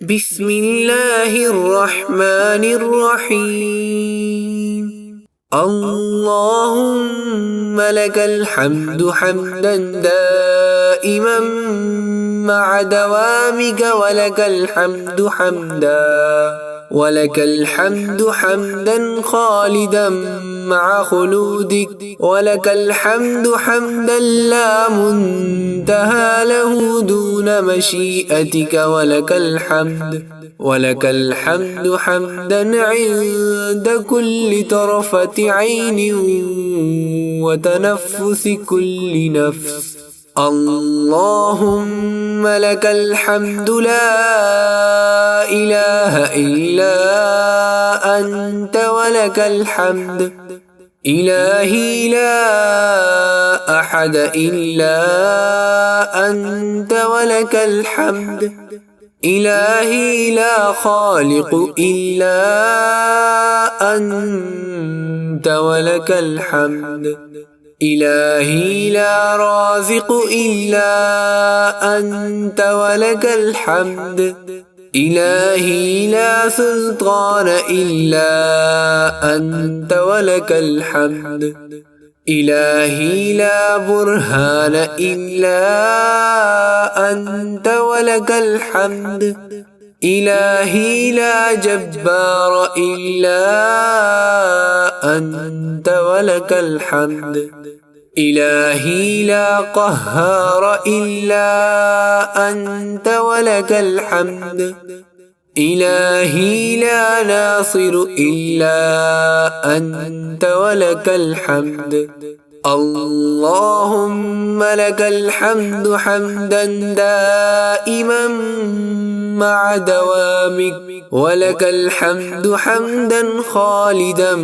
بسم الله الرحمن الرحيم. اللهم لك الحمد حمدا دائما مع دوامك، ولك الحمد حمدا خالدا مع خلودك، ولك الحمد حمدا لا منتهى له دون مشيئتك، ولك الحمد حمدا عند كل طرفة عين وتنفس كل نفس. اللهم لك الحمد لا إله إلا أنت، ولك الحمد إلهي لا أحد إلا أنت، ولك الحمد إلهي لا خالق إلا أنت، ولك الحمد إلهي لا رازق إلا أنت، ولك الحمد إلهي لا سلطان إلا أنت، ولك الحمد إلهي لا برهان إلا أنت، ولك الحمد إلهي لا جبار إلا أنت، ولك الحمد إلهي لا قهار إلا أنت، ولك الحمد إلهي لا ناصر إلا أنت، ولك الحمد. اللهم لك الحمد حمدا دائما مع دوامك، ولك الحمد حمدا خالدا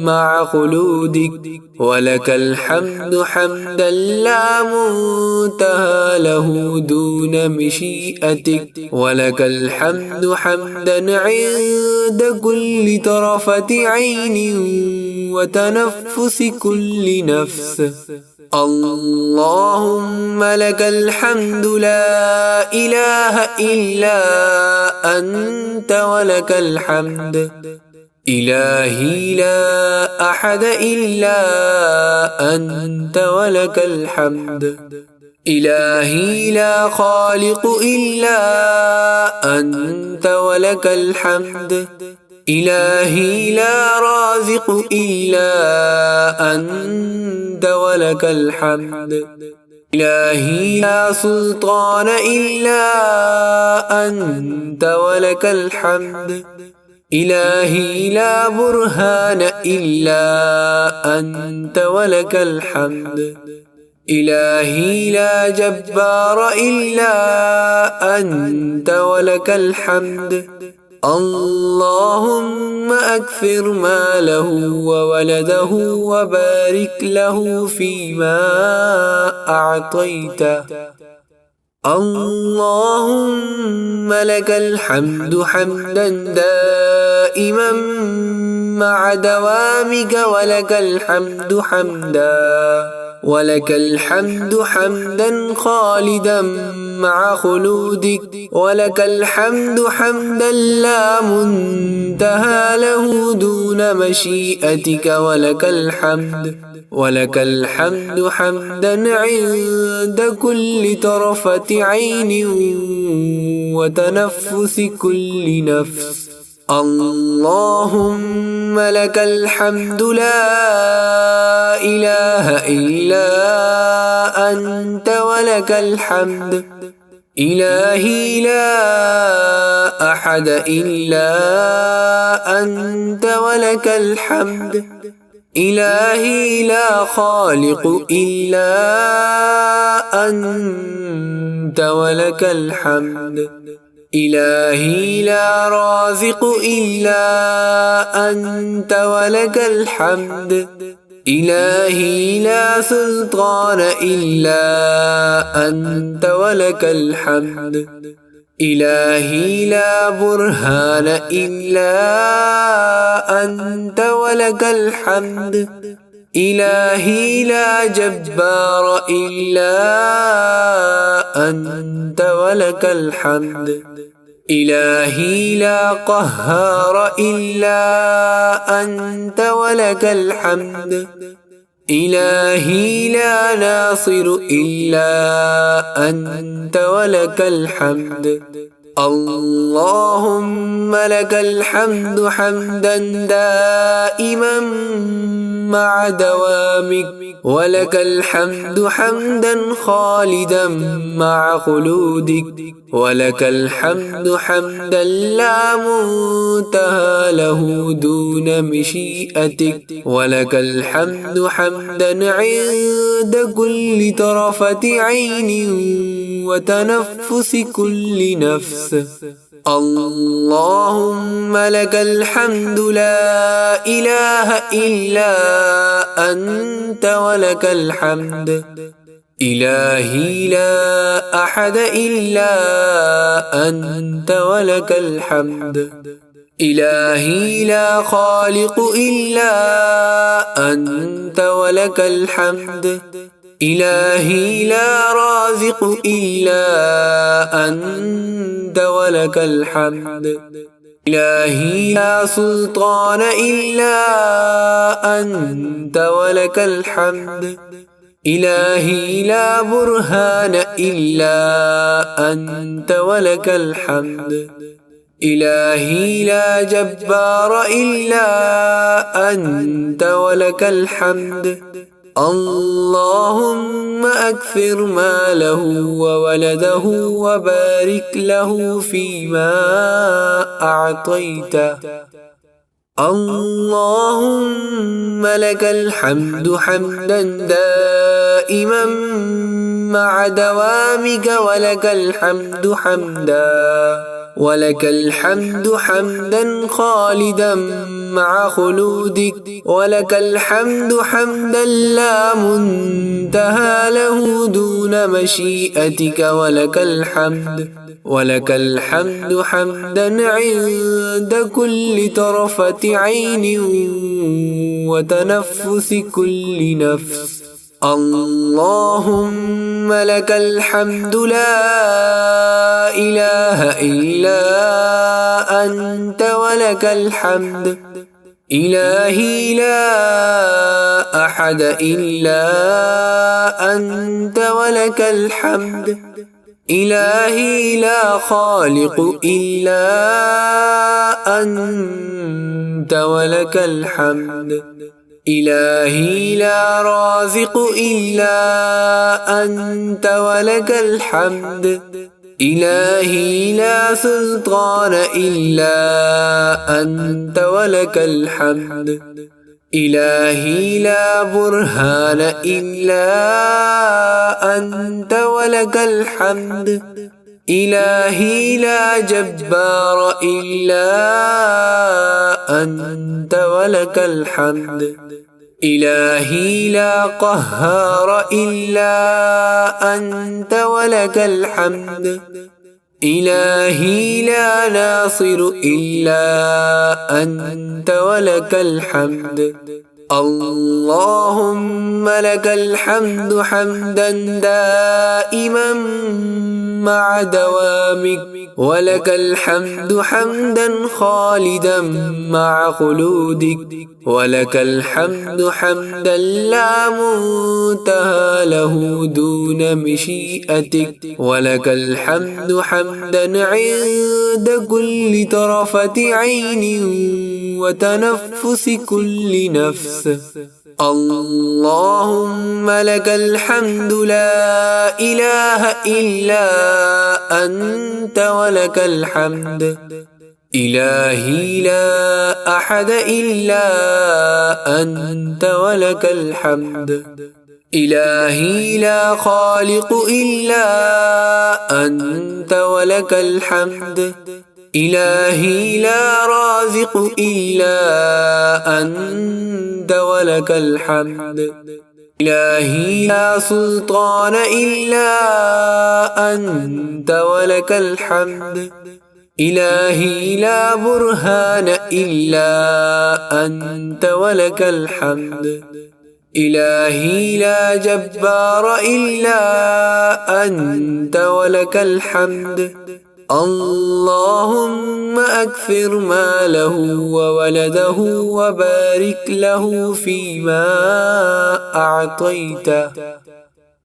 مع خلودك، ولك الحمد حمدا لا منتهى له دون مشيئتك، ولك الحمد حمدا عند كل طرفة عين وتنفس كل نفس. اللهم لك الحمد لا إله إلا أنت، ولك الحمد إلهي لا أحد إلا أنت، ولك الحمد إلهي لا خالق إلا أنت، ولك الحمد إلهي لا رازق إلا أنت، ولك الحمد إلهي لا سلطان إلا أنت، ولك الحمد إلهي لا برهان إلا أنت، ولك الحمد إلهي لا جبار إلا أنت، ولك الحمد. اللهم أكثر ماله وولده وبارك له فيما أعطيته. اللهم لك الحمد حمدا دائما مع دوامك، ولك الحمد حمدا خالدا مع خلودك، ولك الحمد حمدا لا منتهى له دون مشيئتك، ولك الحمد حمدا عند كل طرفة عين وتنفس كل نفس. اللهم لك الحمد لا إله إلا أنت، ولك الحمد إلهي لا أحد إلا أنت، ولك الحمد إلهي لا خالق إلا أنت، ولك الحمد إلهي لا رازق إلا أنت، ولك الحمد إلهي لا سلطان إلا أنت، ولك الحمد إلهي لا برهان إلا أنت، ولك الحمد إلهي لا جبار إلا أنت ولك الحمد. إلهي لا قهار إلا أنت ولك الحمد إلهي لا ناصر إلا أنت ولك الحمد اللهم لك الحمد حمدا دائما مع دوامك ولك الحمد حمدا خالدا مع خلودك ولك الحمد حمدا لا منتهى له دون مشيئتك ولك الحمد حمدا عند كل طرفة عين وتنفس كل نفس اللهم لك الحمد لا إله إلا أنت ولك الحمد إلهي لا أحد إلا أنت ولك الحمد إلهي لا خالق إلا أنت ولك الحمد إلهي لا رازق إلا أنت ولك الحمد إلهي لا سلطان إلا أنت ولك الحمد إلهي لا برهان إلا أنت ولك الحمد إلهي لا جبار إلا أنت ولك الحمد اللهم أكثر ماله وولده وبارك له فيما أعطيته اللهم لك الحمد حمدا دائما مع دوامك ولك الحمد ولك الحمد حمدا خالدا مع خلودك ولك الحمد حمدا لا منتهى له دون مشيئتك ولك الحمد حمدا عند كل طرفة عين وتنفس كل نفس اللهم لك الحمد لا إله إلا أنت ولك الحمد إلهي لا أحد إلا أنت ولك الحمد إلهي لا خالق إلا أنت ولك الحمد إلهي لا رازق إلا أنت ولك الحمد إلهي لا سلطان إلا أنت ولك الحمد إلهي لا برهان إلا أنت ولك الحمد إلهي لا جبار إلا أنت ولك الحمد إلهي لا قهار إلا أنت ولك الحمد إلهي لا ناصر إلا أنت ولك الحمد اللهم لك الحمد حمدا دائما مع دوامك ولك الحمد حمدا خالدا مع خلودك ولك الحمد حمدا لا منتهى له دون مشيئتك ولك الحمد حمدا عند كل طرفة عين وتنفس كل نفس اللهم لك الحمد لا إله إلا أنت ولك الحمد إلهي لا أحد إلا أنت ولك الحمد إلهي لا خالق إلا أنت ولك الحمد إلهي لا رازق إلا أنت ولك الحمد إلهي لا سلطان إلا أنت ولك الحمد إلهي لا برهان إلا أنت ولك الحمد إلهي لا جبار إلا أنت ولك الحمد اللهم أكثر ماله وولده وبارك له فيما أعطيته